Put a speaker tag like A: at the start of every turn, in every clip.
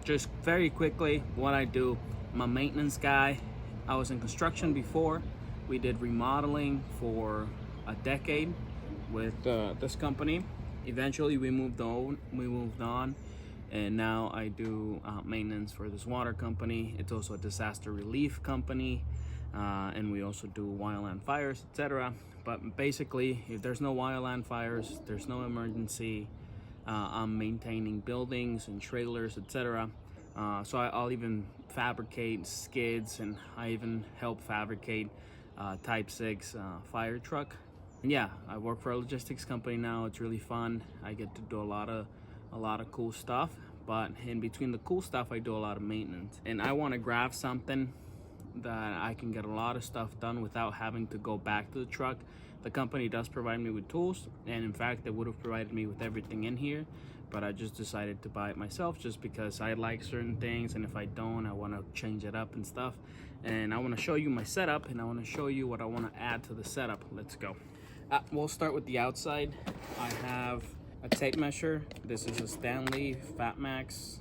A: just very quickly, what I do, I'm a maintenance guy. I was in construction before. We did remodeling for a decade with this company. Eventually we moved on, and now I do maintenance for this water company. It's also a disaster relief company, and we also do wildland fires, etc. But basically, if there's no wildland fires, there's no emergency, I'm maintaining buildings and trailers, etc. So I'll even fabricate skids, and I even help fabricate Type 6 fire truck. And yeah, I work for a logistics company now. It's really fun. I get to do a lot of cool stuff, but in between the cool stuff, I do a lot of maintenance. And I want to grab something that I can get a lot of stuff done without having to go back to the truck. The company does provide me with tools, and in fact, they would have provided me with everything in here, but I just decided to buy it myself just because I like certain things, and if I don't, I want to change it up and stuff. And I want to show you my setup, and I want to show you what I want to add to the setup. Let's go. We'll start with the outside. I have a tape measure. This is a Stanley Fatmax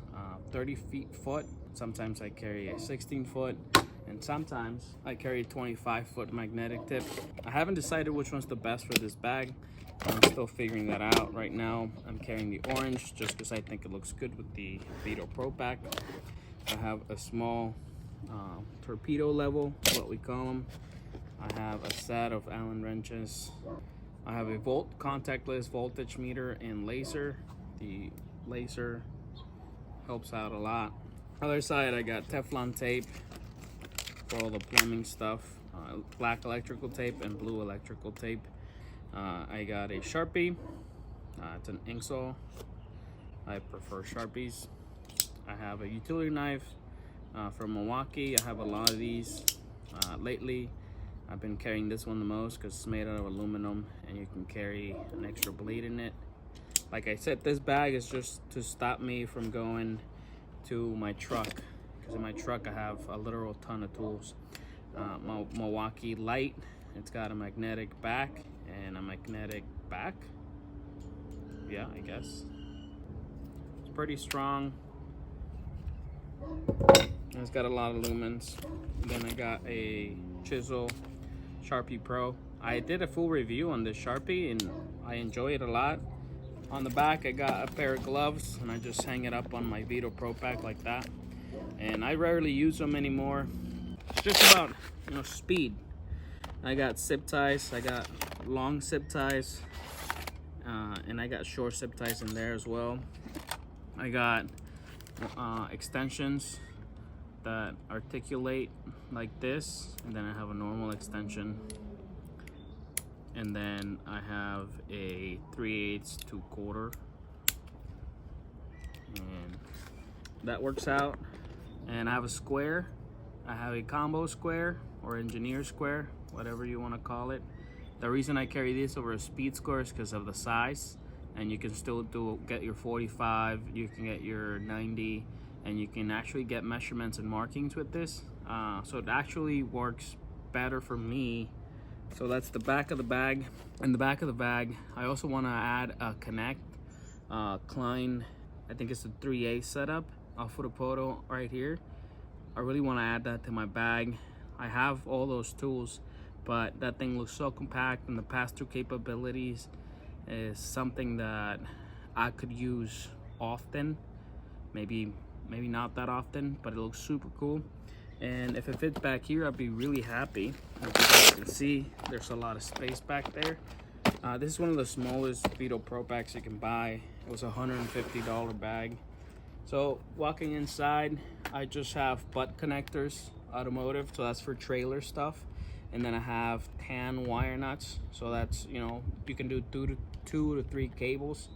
A: 30 foot. Sometimes I carry a 16 foot, and sometimes I carry a 25-foot magnetic tip. I haven't decided which one's the best for this bag. I'm still figuring that out. Right now, I'm carrying the orange just because I think it looks good with the Veto Pro pack. I have a small torpedo level, what we call them. I have a set of Allen wrenches. I have a contactless voltage meter and laser. The laser helps out a lot. Other side, I got Teflon tape for all the plumbing stuff, black electrical tape and blue electrical tape. I got a Sharpie. It's an ink saw. I prefer Sharpies. I have a utility knife from Milwaukee. I have a lot of these. Lately, I've been carrying this one the most because it's made out of aluminum and you can carry an extra blade in it. Like I said, this bag is just to stop me from going to my truck, because in my truck I have a literal ton of tools. Milwaukee light, it's got a magnetic back and a magnetic back. Yeah, I guess. It's pretty strong. And it's got a lot of lumens. And then I got a chisel Sharpie Pro. I did a full review on this Sharpie and I enjoy it a lot. On the back, I got a pair of gloves, and I just hang it up on my Veto Pro pack like that. And I rarely use them anymore. It's just about, speed. I got zip ties. I got long zip ties, and I got short zip ties in there as well. I got extensions that articulate like this, and then I have a normal extension. And then I have a 3/8 to 1/4, and that works out. And I have a square. I have a combo square or engineer square, whatever you want to call it. The reason I carry this over a speed square is because of the size, and you can still get your 45, you can get your 90, and you can actually get measurements and markings with this. So it actually works better for me. So that's the back of the bag. In the back of the bag, I also want to add a connect Klein. I think it's a 3/8 setup. I'll put a photo right here. I really want to add that to my bag. I have all those tools, but that thing looks so compact, and the pass-through capabilities is something that I could use often. Maybe not that often, but it looks super cool. And if it fits back here, I'd be really happy. As you guys can see, there's a lot of space back there. This is one of the smallest Veto Pro packs you can buy. It was a $150 bag. So walking inside, I just have butt connectors, automotive, so that's for trailer stuff. And then I have tan wire nuts, so that's, you can do two to three cables,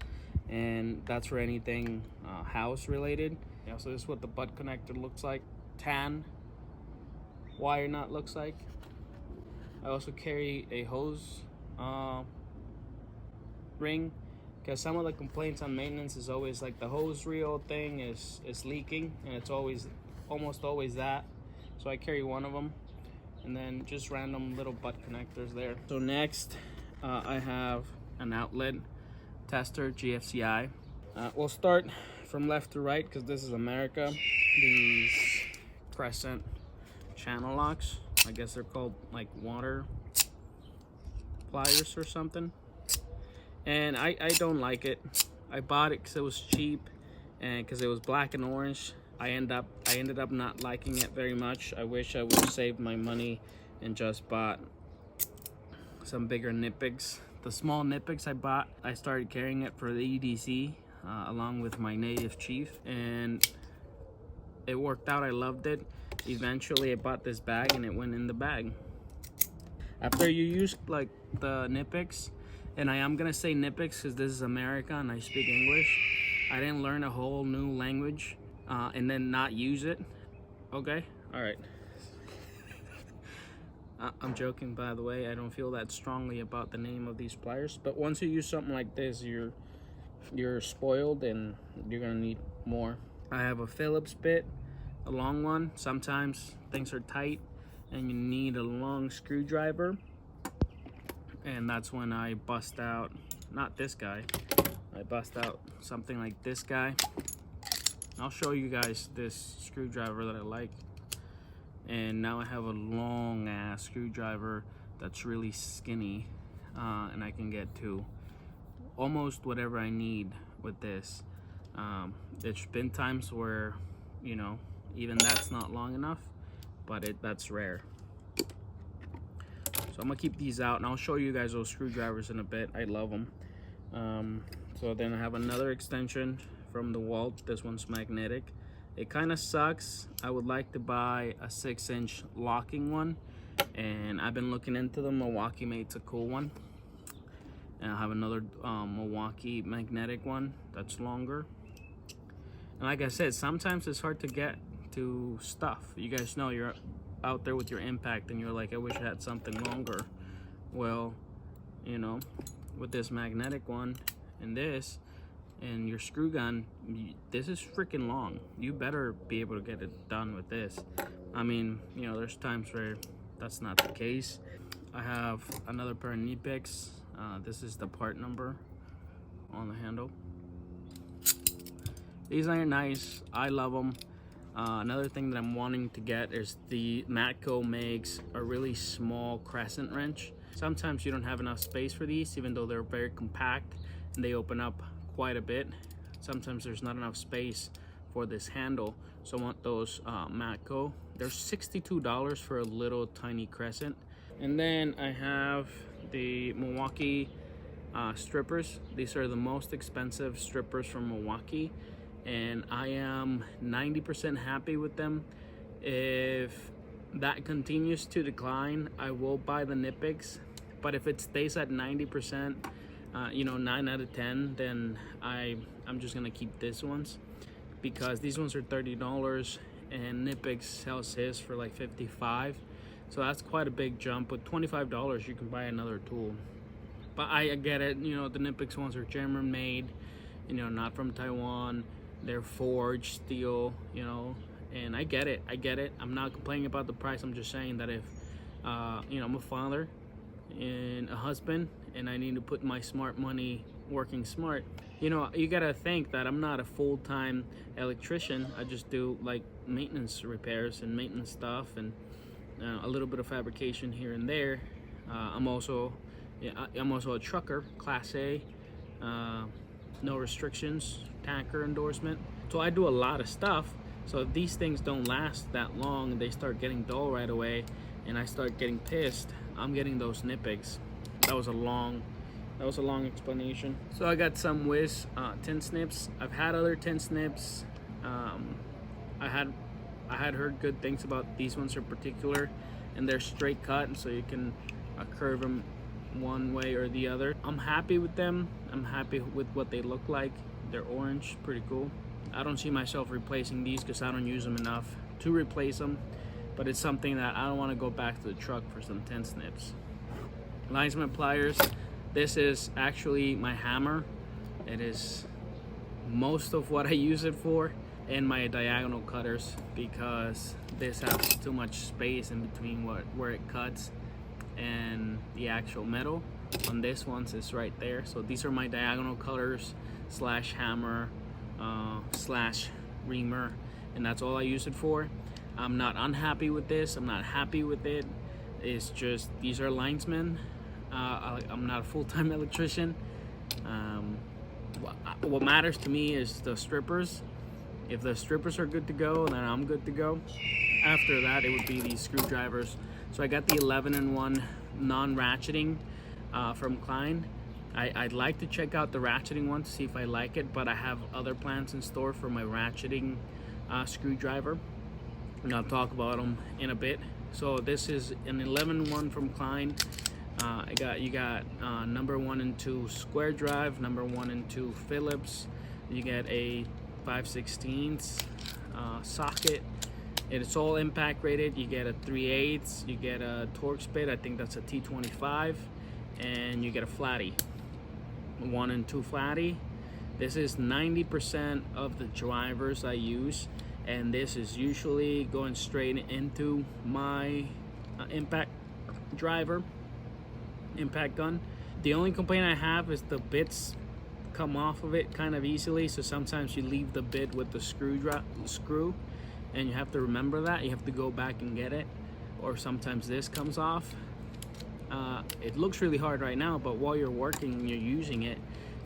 A: and that's for anything house related. Yeah, so this is what the butt connector looks like. Tan wire nut looks like. I also carry a hose ring, because some of the complaints on maintenance is always like the hose reel thing is leaking, and it's almost always that. So I carry one of them, and then just random little butt connectors there. So next, I have an outlet tester, GFCI. We'll start from left to right, because this is America, these crescent channel locks, I guess they're called like water pliers or something, and I don't like it. I bought it because it was cheap and because it was black and orange. I ended up not liking it very much. I wish I would have saved my money and just bought some bigger knipex. The small knipex I bought, I started carrying it for the EDC along with my native chief, and it worked out. I loved it. Eventually I bought this bag and it went in the bag. After you use like the knipex, and I am gonna say knipex because this is America and I speak English. I didn't learn a whole new language and then not use it. Okay, all right. I'm joking, by the way. I don't feel that strongly about the name of these pliers, but once you use something like this, you're spoiled and you're gonna need more. I have a Phillips bit, a long one. Sometimes things are tight and you need a long screwdriver, and that's when I bust out, not this guy, I bust out something like this guy. I'll show you guys this screwdriver that I like. And now I have a long ass screwdriver that's really skinny, and I can get to almost whatever I need with this. There's been times where, you know, even that's not long enough, but that's rare. So I'm gonna keep these out and I'll show you guys those screwdrivers in a bit. I love them. So then I have another extension from the Walt. This one's magnetic. It kind of sucks. I would like to buy a 6-inch locking one, and I've been looking into them. Milwaukee makes a cool one, and I have another Milwaukee magnetic one that's longer. And like I said, sometimes it's hard to get to stuff. You guys know, you're out there with your impact and you're like, I wish I had something longer. Well, you know, with this magnetic one and this and your screw gun, this is freaking long. You better be able to get it done with this. I mean, you know, there's times where that's not the case. I have another pair of knipex. This is the part number on the handle. These are nice. I love them. Another thing that I'm wanting to get is the Matco makes a really small crescent wrench. Sometimes you don't have enough space for these, even though they're very compact and they open up quite a bit. Sometimes there's not enough space for this handle, so I want those Matco. They're $62 for a little tiny crescent. And then I have the Milwaukee strippers. These are the most expensive strippers from Milwaukee, and I am 90% happy with them. If that continues to decline, I will buy the knipex, but if it stays at 90%, you know, 9 out of 10, then I'm just gonna keep these ones, because these ones are $30 and knipex sells his for like $55. So that's quite a big jump. With $25 you can buy another tool. But I get it, you know, the knipex ones are German made, you know, not from Taiwan. They're forged steel, you know, and I get it. I'm not complaining about the price. I'm just saying that if you know, I'm a father and a husband, and I need to put my smart money working smart. You know, you gotta think that I'm not a full-time electrician. I just do like maintenance repairs and maintenance stuff, and a little bit of fabrication here and there. I'm also a trucker, Class A, no restrictions, tanker endorsement. So I do a lot of stuff. So if these things don't last that long and they start getting dull right away and I start getting pissed, I'm getting those knipex. That was a long explanation. So I got some Wiz tin snips. I've had other tin snips. I had heard good things about these ones in particular, and they're straight cut, so you can curve them one way or the other. I'm happy with them. I'm happy with what they look like. They're orange, pretty cool. I don't see myself replacing these because I don't use them enough to replace them, but it's something that I don't want to go back to the truck for some tin snips. Linesman pliers. This is actually my hammer. It is most of what I use it for, and my diagonal cutters, because this has too much space in between where it cuts and the actual metal. On this one, it's right there. So these are my diagonal cutters slash hammer slash reamer, and that's all I use it for. I'm not unhappy with this. I'm not happy with it. It's just these are linesmen. I'm not a full-time electrician. What matters to me is the strippers. If the strippers are good to go, then I'm good to go. After that, it would be these screwdrivers. So I got the 11-in-1 non-ratcheting from Klein. I'd like to check out the ratcheting one to see if I like it, but I have other plans in store for my ratcheting screwdriver, and I'll talk about them in a bit. So this is an 11-in-1 from Klein. You got number 1 and 2 square drive, number 1 and 2 Phillips. You get a 5/16 socket. It's all impact rated. You get a 3/8. You get a Torx bit. I think that's a T25, and you get a flatty, 1 and 2 flatty. This is 90% of the drivers I use, and this is usually going straight into my impact driver, impact gun. The only complaint I have is the bits come off of it kind of easily, so sometimes you leave the bit with the screw, and you have to remember that. You have to go back and get it, or sometimes this comes off. It looks really hard right now, but while you're working and you're using it,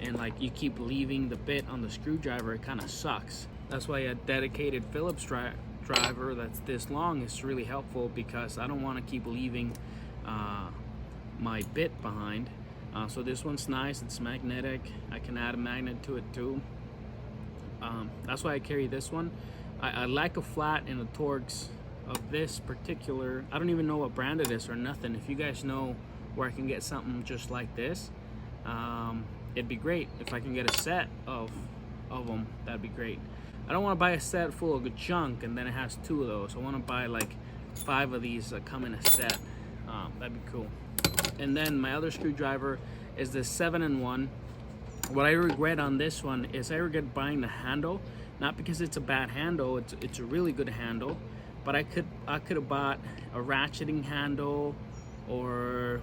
A: and like you keep leaving the bit on the screwdriver, it kind of sucks. That's why a dedicated Phillips driver that's this long is really helpful, because I don't want to keep leaving my bit behind. So this one's nice. It's magnetic. I can add a magnet to it too. That's why I carry this one. I like a flat and a Torx of this particular. I don't even know what brand it is or nothing. If you guys know where I can get something just like this, it'd be great. If I can get a set of them, that'd be great. I don't want to buy a set full of junk and then it has 2 of those. I want to buy like 5 of these that come in a set. That'd be cool. And then my other screwdriver is the 7-in-1. What I regret on this one is I regret buying the handle, not because it's a bad handle. It's a really good handle, but I could have bought a ratcheting handle, or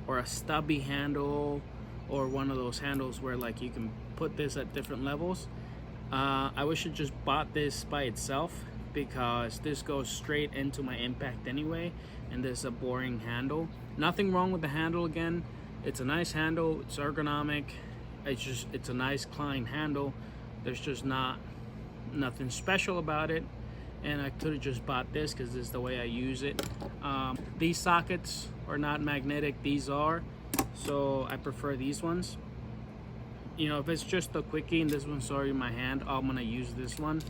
A: a stubby handle, or one of those handles where like you can put this at different levels. I wish I just bought this by itself, because this goes straight into my impact anyway, and this is a boring handle. Nothing wrong with the handle. Again, it's a nice handle. It's ergonomic. It's a nice Klein handle. There's just nothing special about it, and I could have just bought this because this is the way I use it. These sockets are not magnetic. These are, so I prefer these ones. You know, if it's just a quickie and this one's already in my hand, I'm gonna use this one.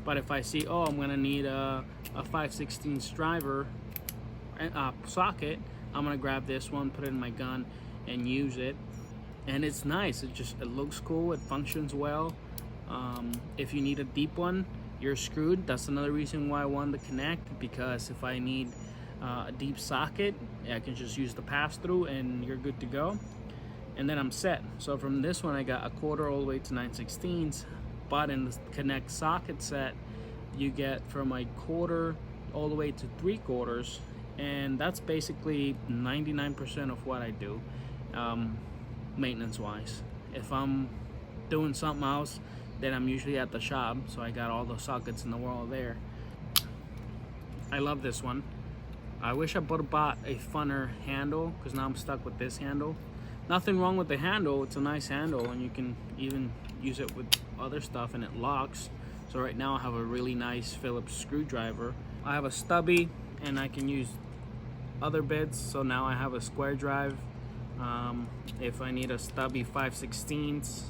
A: But if I see, oh, I'm gonna need a 5/16 driver socket, I'm gonna grab this one, put it in my gun, and use it. And it's nice. It looks cool. It functions well. If you need a deep one, you're screwed. That's another reason why I wanted to connect, because if I need a deep socket, I can just use the pass-through and you're good to go. And then I'm set. So from this one, I got a 1/4 all the way to 9/16. But in the connect socket set, you get from a 1/4 all the way to 3/4, and that's basically 99% of what I do, maintenance wise. If I'm doing something else, then I'm usually at the shop, so I got all the sockets in the world there. I love this one. I wish I would have bought a funner handle, because now I'm stuck with this handle. Nothing wrong with the handle. It's a nice handle, and you can even use it with other stuff, and it locks. So right now I have a really nice Phillips screwdriver. I have a stubby, and I can use other bits. So now I have a square drive. If I need a stubby 5/16,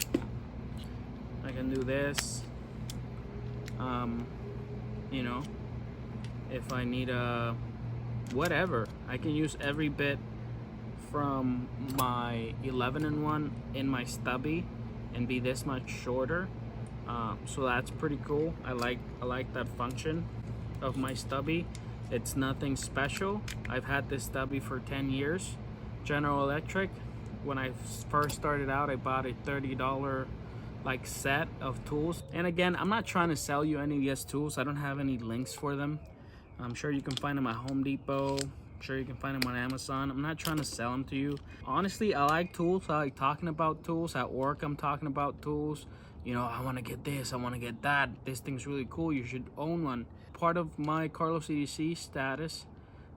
A: I can do this. You know, if I need a whatever, I can use every bit from my 11-in-1 in my stubby and be this much shorter. So that's pretty cool. I like that function of my stubby. It's nothing special. I've had this stubby for 10 years. General Electric. When I first started out, I bought a $30 like set of tools. And again, I'm not trying to sell you any of these tools. I don't have any links for them. I'm sure you can find them at Home Depot. I'm sure you can find them on Amazon. I'm not trying to sell them to you. Honestly, I like tools. I like talking about tools. At work, I'm talking about tools. you know, I want to get this, I want to get that, this thing's really cool, you should own one. Part of my Carlos EDC status,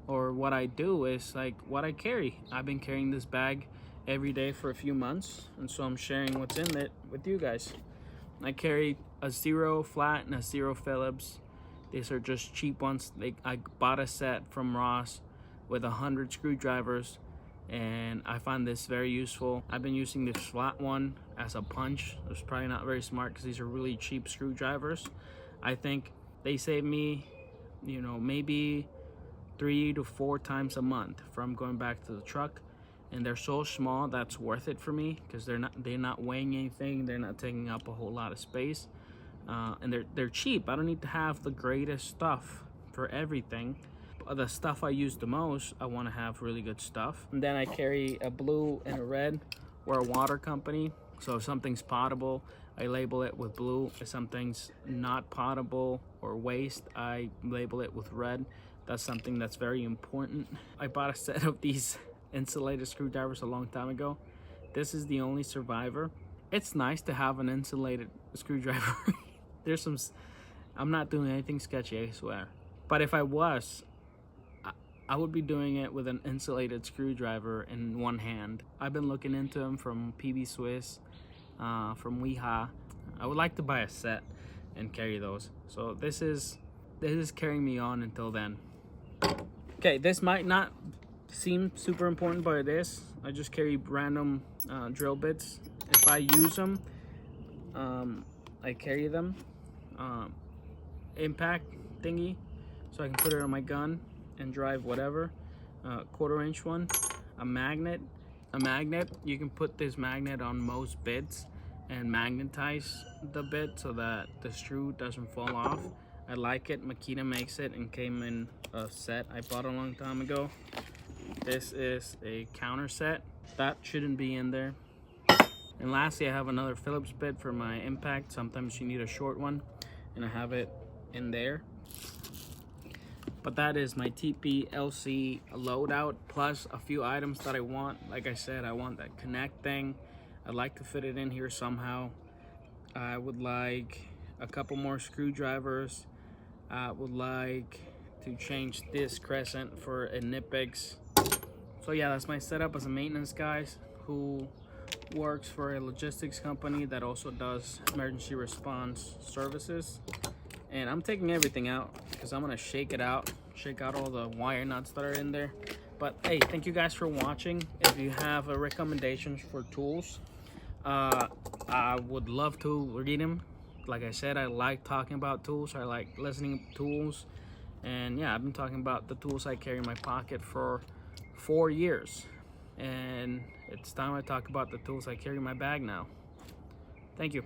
A: or what I do, is like what I carry. I've been carrying this bag every day for a few months, and so I'm sharing what's in it with you guys. I carry a 0 flat and a 0 Phillips. These are just cheap ones. I bought a set from Ross with 100 screwdrivers, and I find this very useful. I've been using this flat one as a punch. It's probably not very smart because these are really cheap screwdrivers. I think they save me, you know, maybe 3 to 4 times a month from going back to the truck, and they're so small that's worth it for me because they're not weighing anything, they're not taking up a whole lot of space, and they're cheap. I don't need to have the greatest stuff for everything. But the stuff I use the most, I want to have really good stuff. And then I carry a blue and a red. We're a water company, so if something's potable, I label it with blue. If something's not potable or waste, I label it with red. That's something that's very important. I bought a set of these insulated screwdrivers a long time ago. This is the only survivor. It's nice to have an insulated screwdriver. There's some, I'm not doing anything sketchy, I swear. But if I was, I would be doing it with an insulated screwdriver in one hand. I've been looking into them from PB Swiss, from Weha. I would like to buy a set and carry those. So this is carrying me on until then. Okay, this might not seem super important, but it is. I just carry random drill bits. If I use them, I carry them. Impact thingy, so I can put it on my gun and drive whatever. 1/4-inch one. A magnet. You can put this magnet on most bits and magnetize the bit so that the screw doesn't fall off. I like it. Makita makes it and came in a set I bought a long time ago. This is a counter set. That shouldn't be in there. And lastly, I have another Phillips bit for my impact. Sometimes you need a short one, and I have it in there. But that is my TP-LC loadout, plus a few items that I want. Like I said, I want that connect thing. I'd like to fit it in here somehow. I would like a couple more screwdrivers. I would like to change this crescent for a knipex. So yeah, that's my setup as a maintenance guy who works for a logistics company that also does emergency response services. And I'm taking everything out because I'm gonna shake out all the wire nuts that are in there. But hey, thank you guys for watching. If you have recommendations for tools, I would love to read them. Like I said, I like talking about tools. I like listening to tools. And yeah, I've been talking about the tools I carry in my pocket for 4 years. And it's time I talk about the tools I carry in my bag now. Thank you.